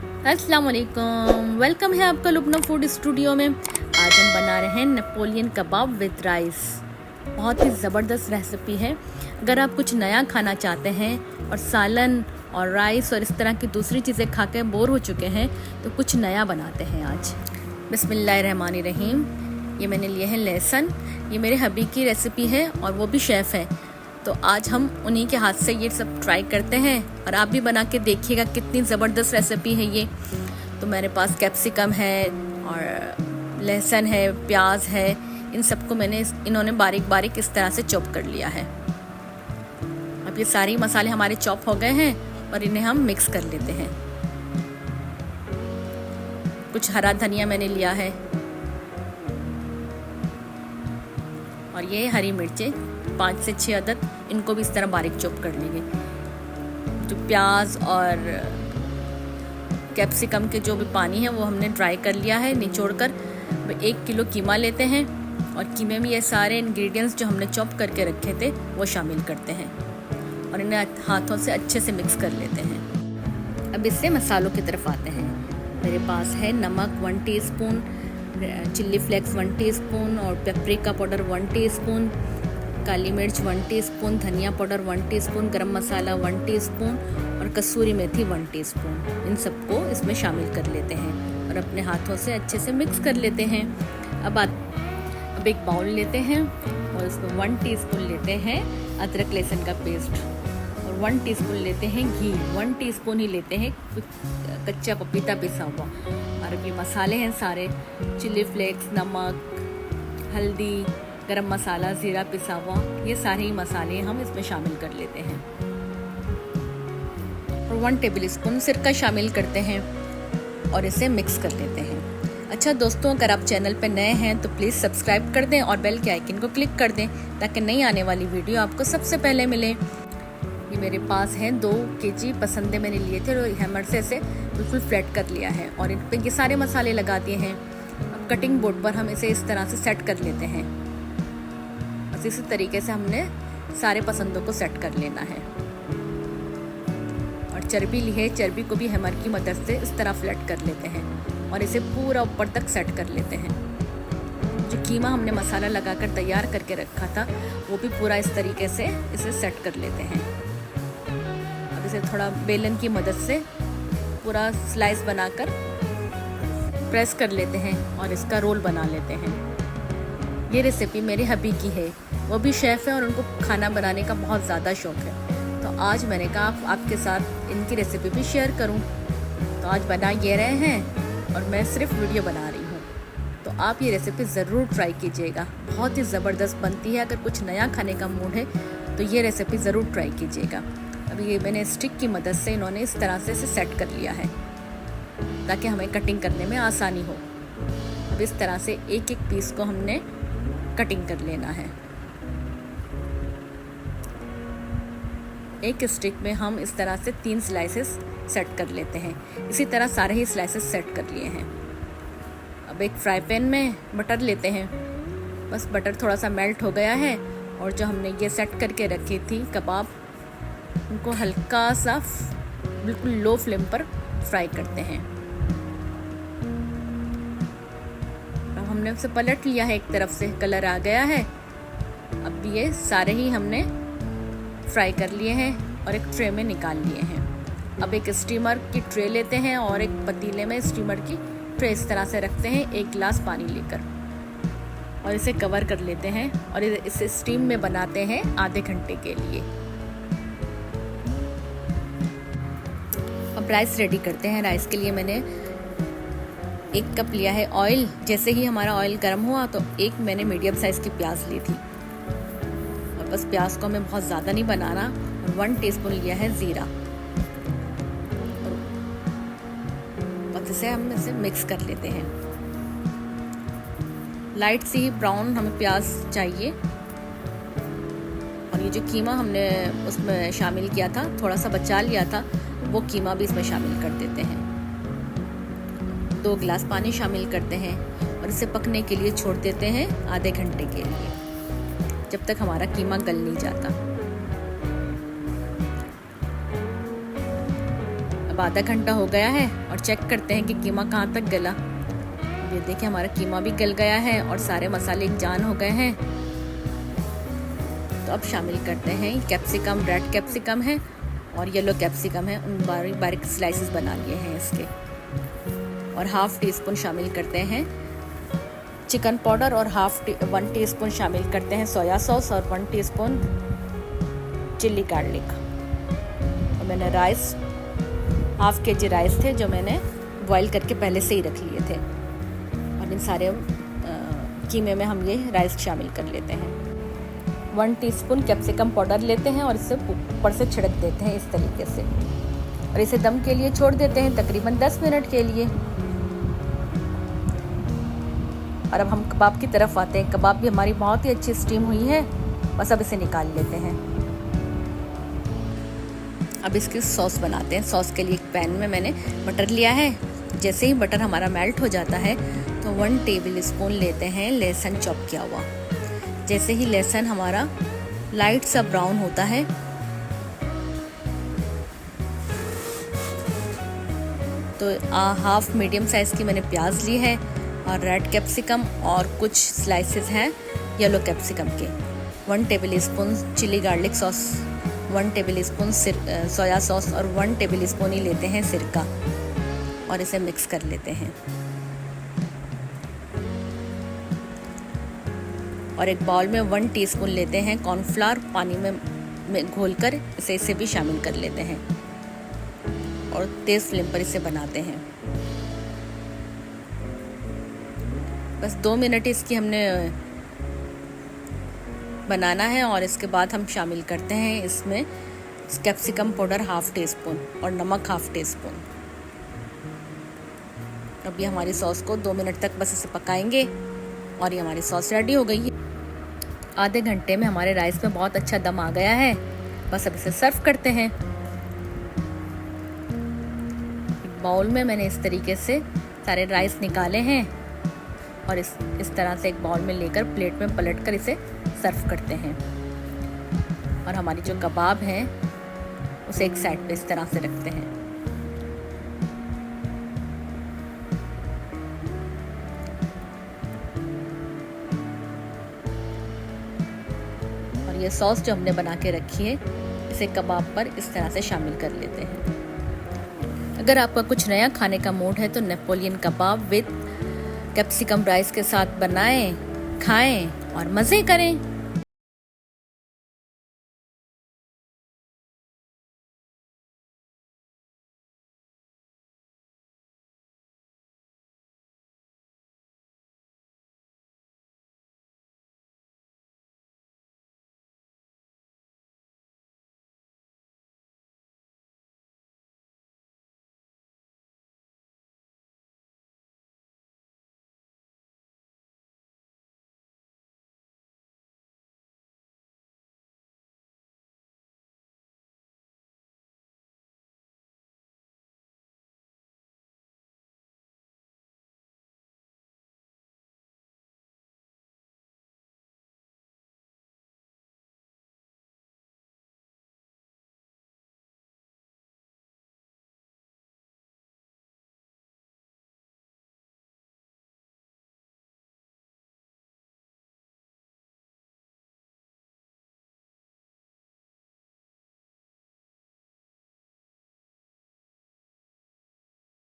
अस्सलाम वालेकुम, वेलकम है आपका लुबना फूड स्टूडियो में। आज हम बना रहे हैं नेपोलियन कबाब विद राइस। बहुत ही ज़बरदस्त रेसिपी है। अगर आप कुछ नया खाना चाहते हैं और सालन और राइस और इस तरह की दूसरी चीज़ें खा के बोर हो चुके हैं तो कुछ नया बनाते हैं आज। बिस्मिल्लाहिर्रहमानिर्रहीम। ये मैंने लिए हैं लहसुन। ये मेरे हबी की रेसिपी है और वो भी शेफ़ है, तो आज हम उन्हीं के हाथ से ये सब ट्राई करते हैं और आप भी बना के देखिएगा कितनी ज़बरदस्त रेसिपी है ये। तो मेरे पास कैप्सिकम है और लहसुन है, प्याज है, इन सबको इन्होंने बारीक बारीक इस तरह से चॉप कर लिया है। अब ये सारे मसाले हमारे चॉप हो गए हैं और इन्हें हम मिक्स कर लेते हैं। कुछ हरा धनिया मैंने लिया है और ये हरी मिर्चें 5 से 6 अदद, इनको भी इस तरह बारीक चॉप कर लेंगे। जो प्याज और कैप्सिकम के जो भी पानी है वो हमने ड्राई कर लिया है निचोड़ कर। 1 किलो कीमा लेते हैं और कीमे में ये सारे इंग्रेडिएंट्स जो हमने चॉप करके रखे थे वो शामिल करते हैं और इन्हें हाथों से अच्छे से मिक्स कर लेते हैं। अब इससे मसालों की तरफ आते हैं। मेरे पास है नमक 1 टीस्पून, चिल्ली फ्लेक्स 1 टीस्पून और पेपरिका पाउडर 1 टीस्पून, काली मिर्च 1 टीस्पून, धनिया पाउडर 1 टीस्पून, गरम मसाला 1 टीस्पून और कसूरी मेथी 1 टीस्पून। इन सबको इसमें शामिल कर लेते हैं और अपने हाथों से अच्छे से मिक्स कर लेते हैं। अब एक बाउल लेते हैं और इसमें 1 टीस्पून लेते हैं अदरक लहसुन का पेस्ट और 1 टीस्पून लेते हैं घी। 1 टीस्पून ही लेते हैं कच्चा पपीता पिसा हुआ। और अब ये मसाले हैं सारे, चिली फ्लेक्स, नमक, हल्दी, गरम मसाला, ज़ीरा पिसा हुआ, ये सारे ही मसाले हम इसमें शामिल कर लेते हैं और 1 टेबल स्पून सिरका शामिल करते हैं और इसे मिक्स कर लेते हैं। अच्छा दोस्तों, अगर आप चैनल पर नए हैं तो प्लीज़ सब्सक्राइब कर दें और बेल के आइकन को क्लिक कर दें ताकि नई आने वाली वीडियो आपको सबसे पहले मिले। ये मेरे पास हैं 2 केजी पसंदे मैंने लिए थे और हैमर से इसे बिल्कुल फ्लैट कर लिया है और इन पर ये सारे मसाले लगा दिए हैं। अब कटिंग बोर्ड पर हम इसे इस तरह से सेट कर लेते हैं। बस इसी तरीके से हमने सारे पसंदों को सेट कर लेना है। और चर्बी ली है, चर्बी को भी हैमर की मदद से इस तरह फ्लैट कर लेते हैं और इसे पूरा ऊपर तक सेट कर लेते हैं। जो कीमा हमने मसाला लगाकर तैयार करके रखा था वो भी पूरा इस तरीके से इसे सेट कर लेते हैं। अब इसे थोड़ा बेलन की मदद से पूरा स्लाइस बनाकर प्रेस कर लेते हैं और इसका रोल बना लेते हैं। ये रेसिपी मेरे हबी की है, वो भी शेफ़ है और उनको खाना बनाने का बहुत ज़्यादा शौक़ है, तो आज मैंने कहा आपके साथ इनकी रेसिपी भी शेयर करूं। तो आज बना ये रहे हैं और मैं सिर्फ वीडियो बना रही हूं, तो आप ये रेसिपी ज़रूर ट्राई कीजिएगा। बहुत ही ज़बरदस्त बनती है। अगर कुछ नया खाने का मूड है तो ये रेसिपी ज़रूर ट्राई कीजिएगा। अब ये मैंने स्टिक की मदद से इन्होंने इस तरह से इसे सेट कर लिया है ताकि हमें कटिंग करने में आसानी हो। अब इस तरह से एक एक पीस को हमने कटिंग कर लेना है। एक स्टिक में हम इस तरह से 3 स्लाइसेस सेट कर लेते हैं। इसी तरह सारे ही स्लाइसेस सेट कर लिए हैं। अब एक फ्राई पैन में बटर लेते हैं। बस बटर थोड़ा सा मेल्ट हो गया है और जो हमने ये सेट करके रखी थी कबाब, उनको हल्का सा बिल्कुल लो फ्लेम पर फ्राई करते हैं। अब हमने उसे पलट लिया है, एक तरफ से कलर आ गया है। अब ये सारे ही हमने फ्राई कर लिए हैं और एक ट्रे में निकाल लिए हैं। अब एक स्टीमर की ट्रे लेते हैं और एक पतीले में स्टीमर की ट्रे इस तरह से रखते हैं, 1 गिलास पानी लेकर, और इसे कवर कर लेते हैं और इसे स्टीम में बनाते हैं आधे घंटे के लिए। अब राइस रेडी करते हैं। राइस के लिए मैंने 1 कप लिया है ऑयल। जैसे ही हमारा ऑयल गर्म हुआ तो एक मैंने मीडियम साइज़ की प्याज ली थी और बस प्याज को हमें बहुत ज़्यादा नहीं बनाना। और 1 टीस्पून लिया है ज़ीरा और इसे हम इसे मिक्स कर लेते हैं। लाइट सी ही ब्राउन हमें प्याज चाहिए। और ये जो कीमा हमने उसमें शामिल किया था, थोड़ा सा बचा लिया था, वो कीमा भी इसमें शामिल कर देते हैं। 2 गिलास पानी शामिल करते हैं और इसे पकने के लिए छोड़ देते हैं आधे घंटे के लिए, जब तक हमारा कीमा गल नहीं जाता। अब आधा घंटा हो गया है और चेक करते हैं कि कीमा कहाँ तक गला। ये देखिए हमारा कीमा भी गल गया है और सारे मसाले एक जान हो गए हैं। तो अब शामिल करते हैं कैप्सिकम, रेड कैप्सिकम है और येलो कैप्सिकम है, उन बारीक बारीक स्लाइसेस बना लिए हैं इसके। और 1/2 टीस्पून शामिल करते हैं चिकन पाउडर और 1 टीस्पून शामिल करते हैं सोया सॉस और 1 टीस्पून चिल्ली गार्लिक। और मैंने राइस 1/2 kg राइस थे जो मैंने बॉईल करके पहले से ही रख लिए थे। और इन सारे कीमे में हम ये राइस शामिल कर लेते हैं। 1 टीस्पून कैप्सिकम पाउडर लेते हैं और इसे ऊपर से छिड़क देते हैं इस तरीके से, और इसे दम के लिए छोड़ देते हैं तकरीबन 10 मिनट के लिए। और अब हम कबाब की तरफ आते हैं। कबाब भी हमारी बहुत ही अच्छी स्टीम हुई है, बस अब इसे निकाल लेते हैं। अब इसकी सॉस बनाते हैं। सॉस के लिए एक पैन में मैंने बटर लिया है। जैसे ही बटर हमारा मेल्ट हो जाता है तो 1 टेबल स्पून लेते हैं लहसुन चॉप किया हुआ। जैसे ही लहसुन हमारा लाइट सा ब्राउन होता है तो 1/2 मीडियम साइज़ की मैंने प्याज ली है और रेड कैप्सिकम और कुछ स्लाइसेस हैं येलो कैप्सिकम के। 1 tablespoon chilli garlic sauce, 1 tablespoon soya sauce और 1 टेबल स्पून ही लेते हैं सिरका और इसे मिक्स कर लेते हैं। और एक बाउल में 1 टीस्पून लेते हैं कॉर्नफ्लावर, पानी में घोलकर इसे भी शामिल कर लेते हैं और तेज़ फ्लेम पर इसे बनाते हैं। बस 2 मिनट इसकी हमने बनाना है और इसके बाद हम शामिल करते हैं इसमें कैप्सिकम पाउडर 1/2 टीस्पून और नमक 1/2 टीस्पून। अब ये हमारी सॉस को 2 मिनट तक बस इसे पकाएंगे और ये हमारी सॉस रेडी हो गई है। आधे घंटे में हमारे राइस में बहुत अच्छा दम आ गया है। बस अब इसे सर्व करते हैं। बाउल में मैंने इस तरीके से सारे राइस निकाले हैं और इस तरह से एक बाउल में लेकर प्लेट में पलटकर इसे सर्व करते हैं। और हमारी जो कबाब हैं उसे एक साइड पे इस तरह से रखते हैं। और ये सॉस जो हमने बना के रखी है इसे कबाब पर इस तरह से शामिल कर लेते हैं। अगर आपका कुछ नया खाने का मूड है तो Napoleon kebab with capsicum rice के साथ बनाएं, खाएं और मज़े करें।